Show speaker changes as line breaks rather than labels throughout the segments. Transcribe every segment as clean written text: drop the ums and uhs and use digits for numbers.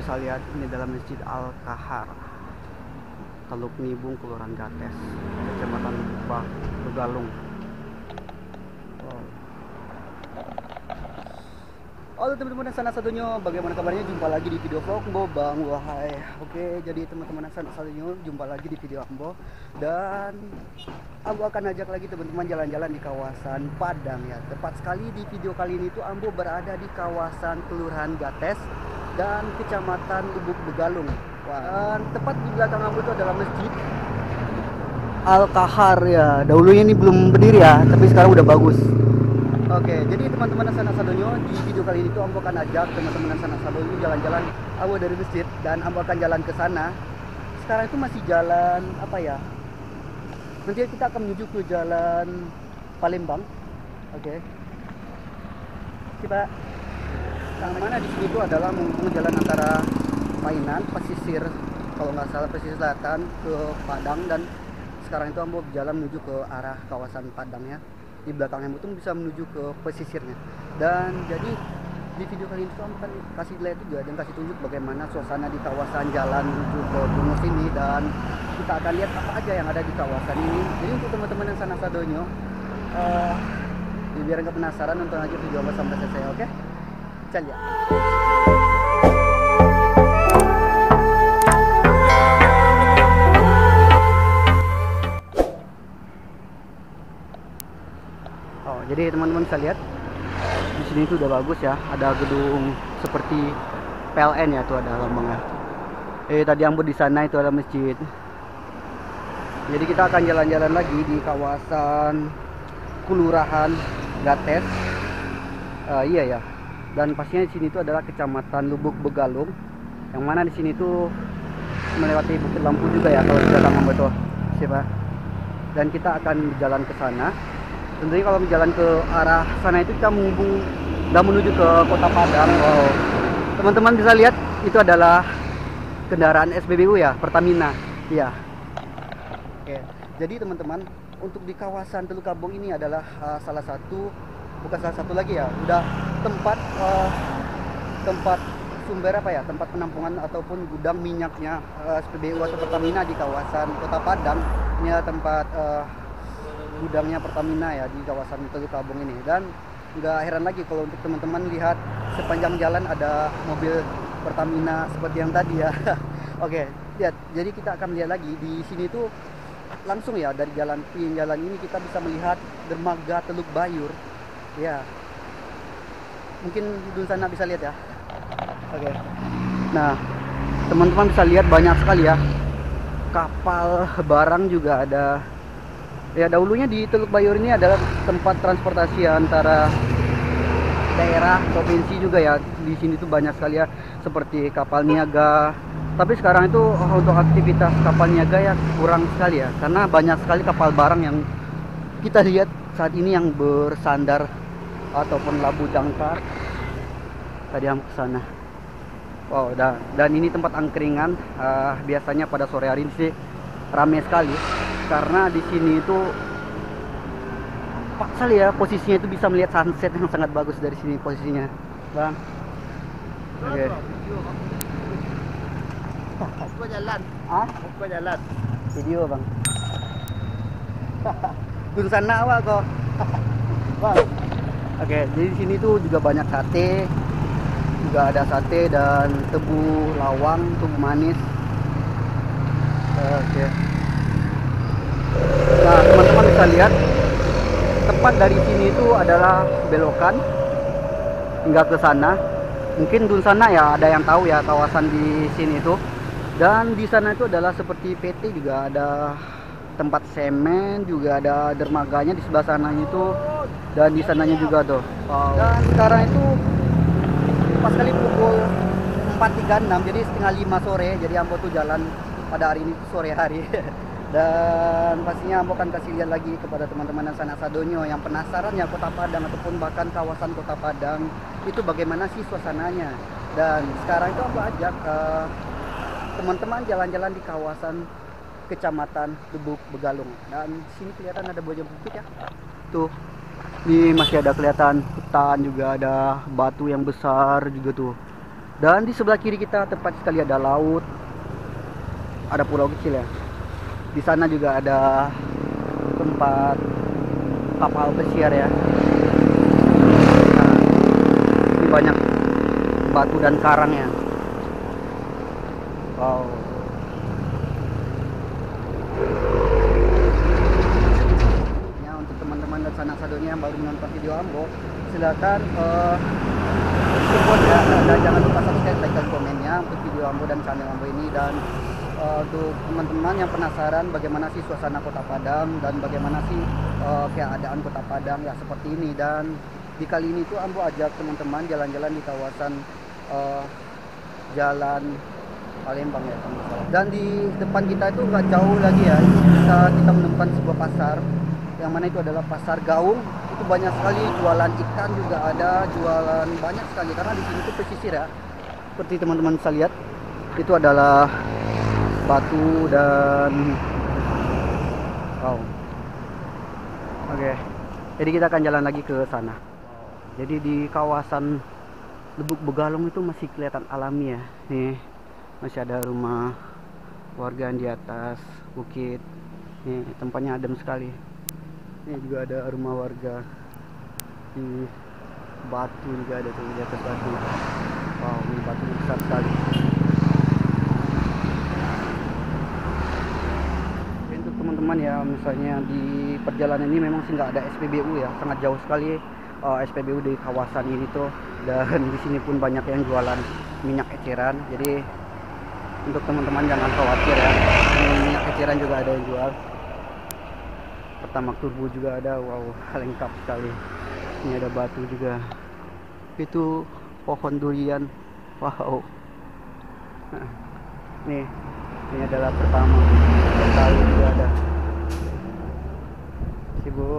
bisa lihat ini adalah Masjid Al-Kahar, Teluk Nibung, Kelurahan Gates, Kecamatan Begalung. Wow. Halo teman-teman yang sana satunya, bagaimana kabarnya? Jumpa lagi di video vlog Ambo Bang Wahai. Oke, jadi teman-teman yang sana satunya, jumpa lagi di video Ambo. Dan Ambo akan ajak lagi teman-teman jalan-jalan di kawasan Padang ya. Tepat sekali di video kali ini tuh Ambo berada di kawasan Kelurahan Gates dan Kecamatan Lubuk Begalung. Dan tepat di belakang Ambo itu adalah Masjid Al-Kahar ya. Dahulunya ini belum berdiri ya, tapi sekarang udah bagus. Oke, jadi teman-teman sana sadonyo, di video kali ini tuh Ambo akan ajak teman-teman sana sadonyo jalan-jalan. Ambo dari masjid dan Ambo akan jalan ke sana. Sekarang itu masih jalan apa ya? Nanti kita akan menuju ke jalan Palembang. Oke. Coba. Yang mana di sini itu adalah menghubung jalan antara Mainan, pesisir, kalau nggak salah pesisir selatan ke Padang, dan sekarang itu Ambo jalan menuju ke arah kawasan Padang ya. Di belakangnya itu bisa menuju ke pesisirnya. Dan jadi di video kali ini saya akan kasih lihat juga dan kasih tunjuk bagaimana suasana di kawasan jalan menuju ke gunung sini, dan kita akan lihat apa aja yang ada di kawasan ini. Jadi untuk teman-teman yang sana sadonyo, biar nggak penasaran, nonton aja video Ambo sampai selesai. Oke, kita lihat. Jadi teman-teman bisa lihat di sini tuh udah bagus ya, ada gedung seperti PLN ya, tuh ada lambangnya. Tadi Ambo di sana itu ada masjid. Jadi kita akan jalan-jalan lagi di kawasan Kelurahan Gates. Iya ya. Dan pastinya di sini tuh adalah Kecamatan Lubuk Begalung, yang mana di sini tuh melewati Bukit Lampu juga ya kalau di belakang Ambo tuh. Siapa? Dan kita akan jalan ke sana. Tentunya kalau jalan ke arah sana itu kita menghubung dan menuju ke Kota Padang. Wow. Teman-teman bisa lihat itu adalah kendaraan SPBU ya, Pertamina. Iya. Oke. Jadi teman-teman, untuk di kawasan Teluk Kabung ini adalah salah satu, bukan salah satu lagi ya, udah tempat tempat sumber apa ya, tempat penampungan ataupun gudang minyaknya SPBU atau Pertamina di kawasan Kota Padang. Ini adalah tempat gudangnya Pertamina ya di kawasan Teluk Kabung ini. Dan nggak heran lagi kalau untuk teman-teman lihat sepanjang jalan ada mobil Pertamina seperti yang tadi ya. Oke, lihat. Jadi kita akan lihat lagi di sini tuh langsung ya, dari jalan ini kita bisa melihat dermaga Teluk Bayur ya. Mungkin di sana bisa lihat ya. Oke. Nah, teman-teman bisa lihat banyak sekali ya kapal barang juga ada. Ya, dahulunya di Teluk Bayur ini adalah tempat transportasi antara daerah, provinsi juga ya. Di sini tuh banyak sekali ya, seperti kapal niaga. Tapi sekarang itu untuk aktivitas kapal niaga ya kurang sekali ya, karena banyak sekali kapal barang yang kita lihat saat ini yang bersandar ataupun labu jangkar. Tadi yang ke sana. Wow, dan ini tempat angkringan. Biasanya pada sore hari sih ramai sekali. Karena di sini itu pas sekali ya posisinya, itu bisa melihat sunset yang sangat bagus dari sini posisinya, Bang. Oke.
Gua jalan. Gua jalan.
Video, Bang. Gunung sana awak kok. Bang. Oke, jadi di sini tuh juga banyak sate. Juga ada sate dan tebu lawang, tebu manis. Oke. Nah, teman-teman bisa lihat tepat dari sini itu adalah belokan hingga ke sana. Mungkin di sana ya ada yang tahu ya kawasan di sini itu. Dan di sana itu adalah seperti PT, juga ada tempat semen, juga ada dermaganya di sebelah sana itu, dan di sananya juga tuh. Wow. Dan sekarang itu pas kali pukul 4.36, jadi setengah 5 sore. Jadi Ambo tuh jalan pada hari ini sore hari. Dan pastinya Ambo akan kasih lihat lagi kepada teman-teman yang sana sadonyo yang penasaran ya Kota Padang ataupun bahkan kawasan Kota Padang itu bagaimana sih suasananya. Dan sekarang itu Ambo ajak teman-teman jalan-jalan di kawasan Kecamatan Lubuk Begalung. Dan sini kelihatan ada buah jambu bukit ya. Tuh, ini masih ada kelihatan hutan, juga ada batu yang besar juga tuh. Dan di sebelah kiri kita tepat sekali ada laut, ada pulau kecil ya. Di sana juga ada tempat kapal pesiar ya. Nah, ini banyak batu dan karang ya. Wow. Ya, untuk teman-teman dan sanak saudaranya yang baru menonton video Ambo, silakan support ya, dan jangan lupa subscribe, like, dan komennya untuk video Ambo dan channel Ambo ini. Dan untuk teman-teman yang penasaran bagaimana sih suasana Kota Padang dan bagaimana sih keadaan Kota Padang ya seperti ini. Dan di kali ini tuh Ambo ajak teman-teman jalan-jalan di kawasan Jalan Palembang ya. Dan di depan kita itu nggak jauh lagi ya, kita menemukan sebuah pasar yang mana itu adalah pasar gaung. Itu banyak sekali jualan ikan, juga ada jualan banyak sekali karena di sini tuh pesisir ya. Seperti teman-teman bisa lihat, itu adalah batu dan wow. Oke. Jadi kita akan jalan lagi ke sana. Jadi di kawasan Lubuk Begalong itu masih kelihatan alami ya. Nih, masih ada rumah warga yang di atas bukit. Nih, tempatnya adem sekali. Ini juga ada rumah warga di batu, juga ada tuh di atas batu. Wow, ini batu besar sekali. Untuk teman-teman ya, misalnya di perjalanan ini memang sih nggak ada SPBU ya, sangat jauh sekali SPBU di kawasan ini tuh. Dan di sini pun banyak yang jualan minyak eceran. Jadi untuk teman-teman jangan khawatir ya, minyak eceran juga ada yang jual. Pertamax turbo juga ada. Wow, lengkap sekali. Ini ada batu juga. Itu pohon durian. Wow. Nah, ini adalah Pertamax. Sekali juga ada. Ibu.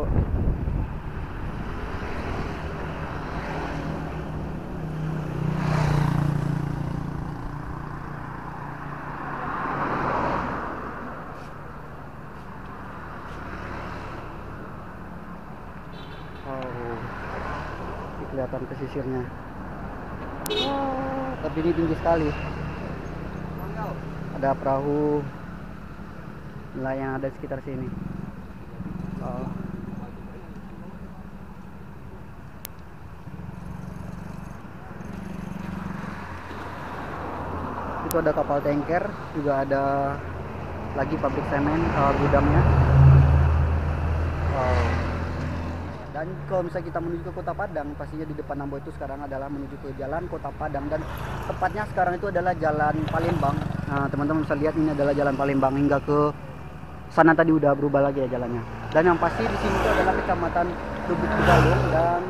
Kelihatan pesisirnya. Tapi ini tinggi sekali. Ada perahu nelayan ada di sekitar sini. Itu ada kapal tanker, juga ada lagi pabrik semen gudangnya. Dan kalau misalnya kita menuju ke Kota Padang, pastinya di depan Ambo itu sekarang adalah menuju ke Jalan Kota Padang, dan tepatnya sekarang itu adalah Jalan Palembang. Nah, teman-teman bisa lihat ini adalah Jalan Palembang, hingga ke sana tadi udah berubah lagi ya jalannya. Dan yang pasti di sini itu adalah Kecamatan Lubuk Begalong. Dan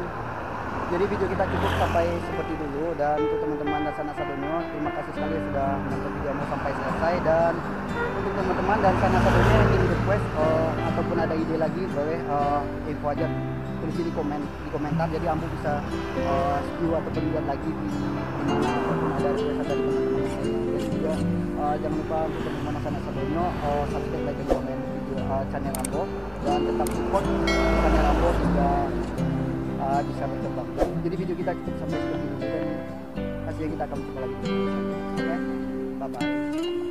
jadi video kita cukup sampai seperti dulu. Dan untuk teman-teman dan sanak saudaranya, terima kasih sekali sudah menonton video mau sampai selesai. Dan untuk teman-teman dan sanak saudaranya yang ingin request ataupun ada ide lagi, boleh info aja, tulis di komentar. Jadi Ambo bisa view ataupun lihat lagi di mana ataupun ada request dari teman-teman. Dan juga jangan lupa untuk teman-teman sanak saudaranya subscribe, like, dan komen video channel Ambo, dan tetap support channel Ambo hingga bisa berkembang. Jadi video kita cukup sampai seperti ini, dan pastinya kita akan berjumpa lagi. Oke, bye bye.